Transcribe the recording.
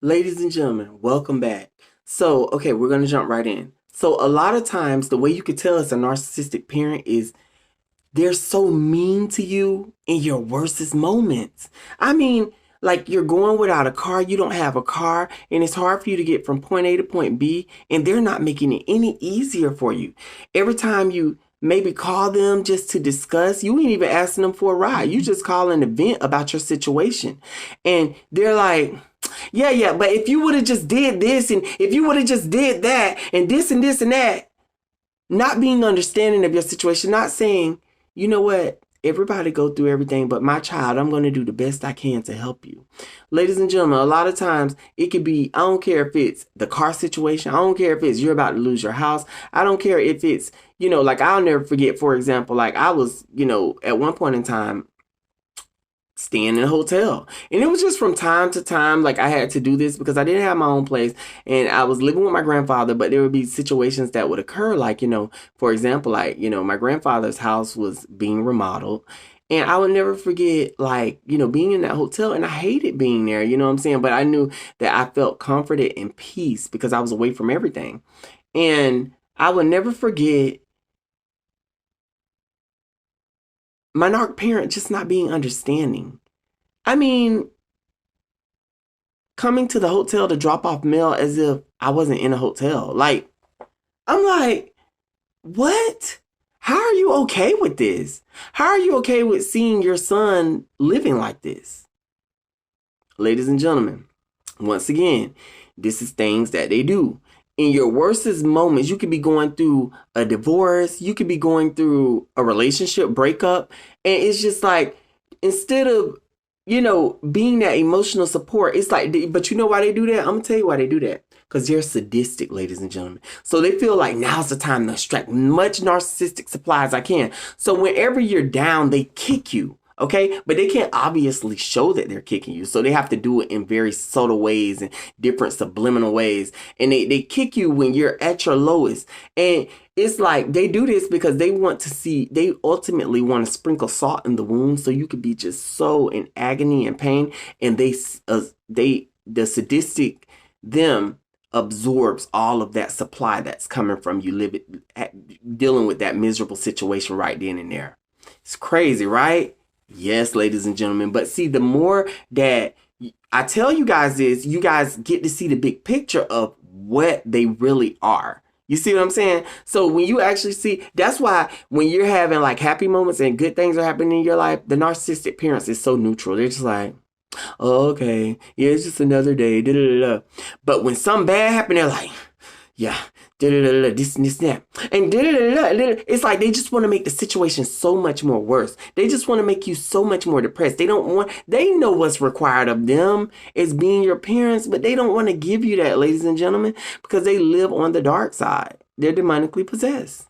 Ladies and gentlemen, welcome back. Okay, we're going to jump right in. So, a lot of times, the way you could tell it's a narcissistic parent is they're so mean to you in your worstest moments. I mean, like you're going without a car, you don't have a car, and it's hard for you to get from point A to point B, and they're not making it any easier for you. Every time you maybe call them just to discuss, you ain't even asking them for a ride. You just calling to vent about your situation. And they're like, yeah, but if you would have just did this and if you would have just did that and this and this and that, not being understanding of your situation, not saying, you know what, everybody go through everything, but my child, I'm going to do the best I can to help you. Ladies and gentlemen, a lot of times it could be, I don't care if it's the car situation. I don't care if it's you're about to lose your house. I don't care if it's, like I'll never forget, for example, like I was, at one point in time, staying in a hotel. And it was just from time to time, like I had to do this because I didn't have my own place and I was living with my grandfather, but there would be situations that would occur. Like, for example, like, my grandfather's house was being remodeled. And I would never forget, like, being in that hotel, and I hated being there, you know what I'm saying? But I knew that I felt comforted and peace because I was away from everything. And I would never forget my narc parent just not being understanding. I mean, coming to the hotel to drop off mail as if I wasn't in a hotel. Like, I'm like, what? How are you okay with this? How are you okay with seeing your son living like this? Ladies and gentlemen, once again, this is things that they do. In your worstest moments, you could be going through a divorce, you could be going through a relationship breakup, and it's just like, instead of, being that emotional support, it's like, but you know why they do that? I'm gonna tell you why they do that. Because they're sadistic, ladies and gentlemen. So they feel like now's the time to extract much narcissistic supply as I can. So whenever you're down, they kick you. Okay, but they can't obviously show that they're kicking you. So they have to do it in very subtle ways and different subliminal ways. And they kick you when you're at your lowest. And it's like they do this because they ultimately want to sprinkle salt in the wound so you could be just so in agony and pain. And the sadistic them absorbs all of that supply that's coming from you dealing with that miserable situation right then and there. It's crazy, right? Yes, ladies and gentlemen. But see, the more that I tell you guys this, you guys get to see the big picture of what they really are. You see what I'm saying? So when you actually see, that's why when you're having like happy moments and good things are happening in your life, the narcissistic parents is so neutral. They're just like, oh, okay, yeah, it's just another day. Da, da, da, da. But when something bad happened, they're like, yeah, da, da, da, da, this and this and that. And da, da, da, da, da. It's like they just want to make the situation so much more worse. They just want to make you so much more depressed. They know what's required of them as being your parents, but they don't want to give you that, ladies and gentlemen, because they live on the dark side. They're demonically possessed.